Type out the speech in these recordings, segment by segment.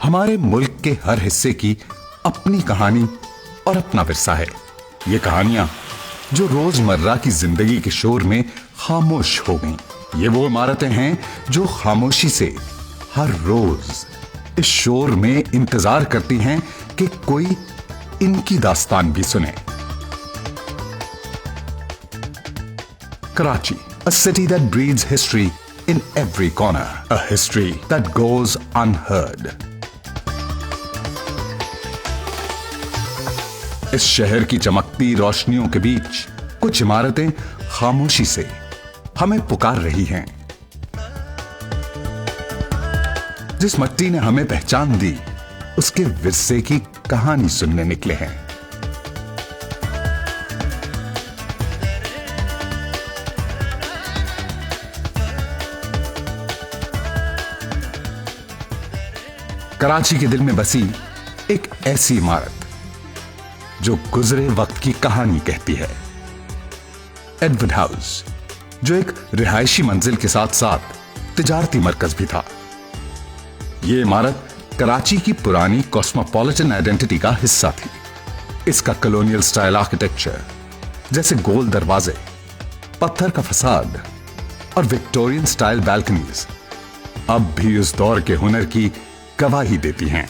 हमारे मुल्क के हर हिस्से की अपनी कहानी और अपना विरसा है। ये कहानियां जो रोजमर्रा की जिंदगी के शोर में खामोश हो गईं। ये वो इमारतें हैं जो खामोशी से हर रोज इस शोर में इंतजार करती हैं कि कोई इनकी दास्तान भी सुने। Karachi, a city that breathes history in every corner, a history that goes unheard. इस शहर की चमकती रोशनियों के बीच कुछ इमारतें खामोशी से हमें पुकार रही हैं। जिस मट्टी ने हमें पहचान दी, उसके विरसे की कहानी सुनने निकले हैं। कराची के दिल में बसी एक ऐसी इमारत जो गुजरे वक्त की कहानी कहती है। एडवर्ड हाउस, जो एक रिहायशी मंजिल के साथ साथ तिजारती मरकज भी था। यह इमारत कराची की पुरानी कॉस्मोपॉलिटन आइडेंटिटी का हिस्सा थी। इसका कॉलोनियल स्टाइल आर्किटेक्चर, जैसे गोल दरवाजे, पत्थर का फसाद और विक्टोरियन स्टाइल बैल्कनीज, अब भी उस दौर के हुनर की गवाही देती हैं।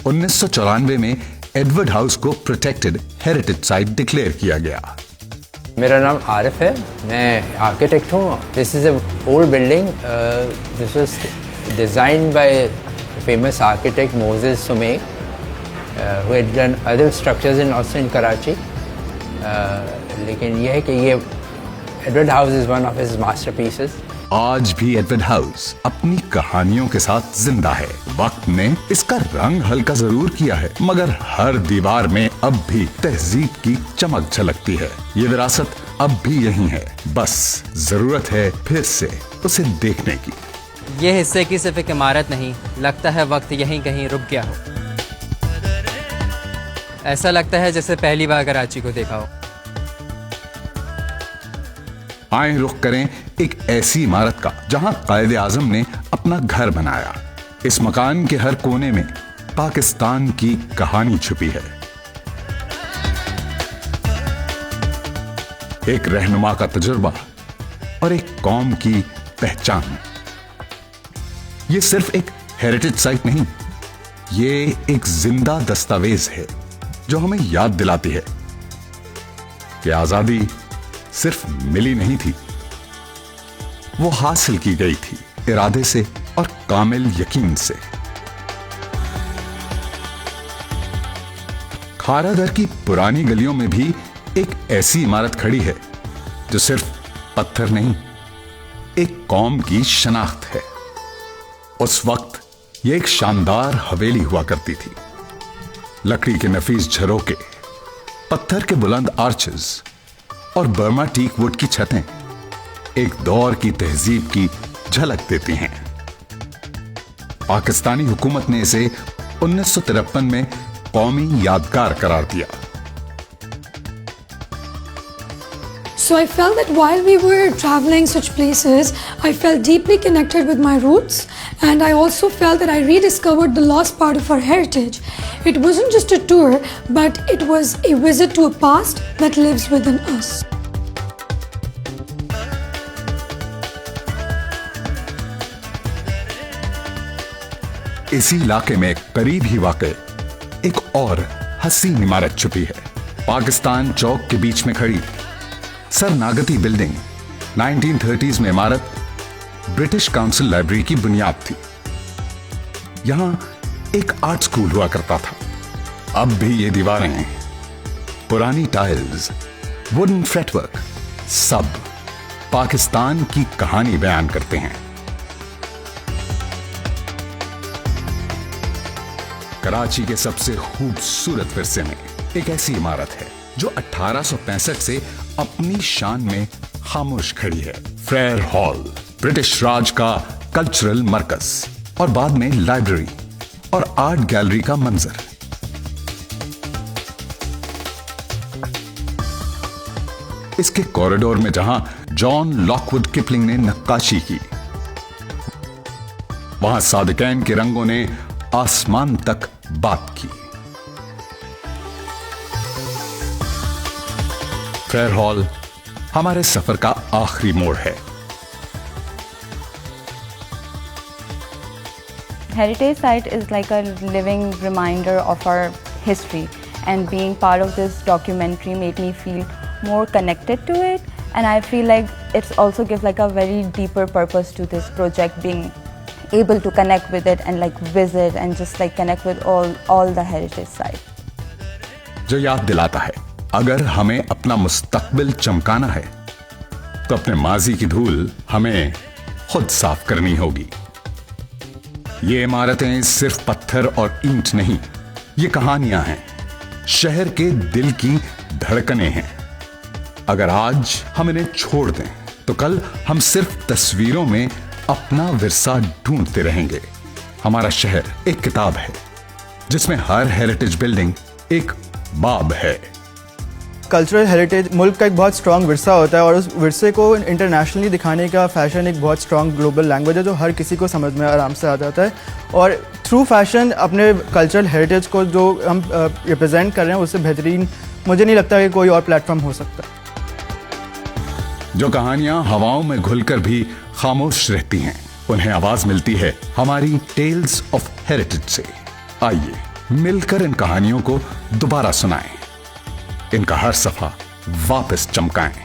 1994 में एडवर्ड हाउस को प्रोटेक्टेड हेरिटेज साइट डिक्लेयर किया गया। मेरा नाम आरिफ है, मैं आर्किटेक्ट हूँ। This is a old building. This was designed by famous architect Moses Somake, who had done other structures in also in Karachi. लेकिन यह है कि ये Edward house is one of his masterpieces. आज भी एडवर्ड हाउस अपनी कहानियों के साथ जिंदा है। वक्त ने इसका रंग हल्का जरूर किया है, मगर हर दीवार में अब भी तहजीब की चमक झलकती है। ये विरासत अब भी यही है, बस जरूरत है फिर से उसे देखने की। ये हिस्से की सिर्फ एक इमारत नहीं, लगता है वक्त यहीं कहीं रुक गया हो। ऐसा लगता है जैसे पहली बार कराची को देखा हो। आए रुख करें एक ऐसी इमारत का जहां कायदे आजम ने अपना घर बनाया। इस मकान के हर कोने में पाकिस्तान की कहानी छुपी है। एक रहनुमा का तजुर्बा और एक कौम की पहचान। ये सिर्फ एक हेरिटेज साइट नहीं, ये एक जिंदा दस्तावेज है जो हमें याद दिलाती है कि आजादी सिर्फ मिली नहीं थी, वो हासिल की गई थी इरादे से और कामिल यकीन से। खारादर की पुरानी गलियों में भी एक ऐसी इमारत खड़ी है जो सिर्फ पत्थर नहीं, एक कौम की शनाख्त है। उस वक्त यह एक शानदार हवेली हुआ करती थी। लकड़ी के नफीस झरोके, पत्थर के बुलंद आर्चेस और बर्मा टीक वुड की छतें एक दौर की तहजीब की झलक देती हैं। पाकिस्तानी हुकूमत ने इसे 1953 में कौमी यादगार करार दिया। So I felt that while we were traveling such places, I felt deeply connected with my roots, and I also felt that I rediscovered the lost part of our heritage. It wasn't just a tour, but it was a visit to a past that lives within us. इसी इलाके में करीब ही वाक़े एक और हसीन इमारत छुपी है। पाकिस्तान चौक के बीच में खड़ी सरनागती बिल्डिंग 1930s में इमारत ब्रिटिश काउंसिल लाइब्रेरी की बुनियाद थी। यहां एक आर्ट स्कूल हुआ करता था। अब भी ये दीवारें, पुरानी टाइल्स, वुडन फ्रेटवर्क, सब पाकिस्तान की कहानी बयान करते हैं। कराची के सबसे खूबसूरत विरसे में एक ऐसी इमारत है जो 1865 से अपनी शान में खामोश खड़ी है। फ्रेयर हॉल, ब्रिटिश राज का कल्चरल मरकज और बाद में लाइब्रेरी और आर्ट गैलरी का मंजर। इसके कॉरिडोर में जहां जॉन लॉकवुड किपलिंग ने नक्काशी की, वहां सादिकैन के रंगों ने आसमान तक बात की। फेयर हॉल हमारे सफर का आखिरी मोड़ है। Heritage site is like a living reminder of our history, and being part of this documentary made me feel more connected to it, and I feel like it's also gives like a very deeper purpose to this project, being able to connect with it and like visit and just like connect with all the heritage site. जो याद दिलाता है, अगर हमें अपना मुस्तकबिल चमकाना है तो अपने माजी की धूल हमें खुद साफ करनी होगी। ये इमारतें सिर्फ पत्थर और ईंट नहीं, ये कहानियां हैं, शहर के दिल की धड़कनें हैं। अगर आज हम इन्हें छोड़ दें तो कल हम सिर्फ तस्वीरों में अपना विरसा ढूंढते रहेंगे। हमारा शहर एक किताब है जिसमें हर हेरिटेज बिल्डिंग एक बाब है। कल्चरल हेरिटेज मुल्क का एक बहुत स्ट्रॉन्ग विरसा होता है, और उस विरसे को इंटरनेशनली दिखाने का फैशन एक बहुत स्ट्रॉन्ग ग्लोबल लैंग्वेज है जो हर किसी को समझ में आराम से आ जाता है। और थ्रू फैशन अपने कल्चरल हेरिटेज को जो हम रिप्रेजेंट कर रहे हैं उससे बेहतरीन मुझे नहीं लगता कि कोई और प्लेटफॉर्म हो सकता। जो कहानियां हवाओं में घुलकर भी खामोश रहती हैं, उन्हें आवाज मिलती है हमारी टेल्स ऑफ हेरिटेज से। आइए मिलकर इन कहानियों को दोबारा सुनाएं, इनका हर सफा वापस चमकाएं।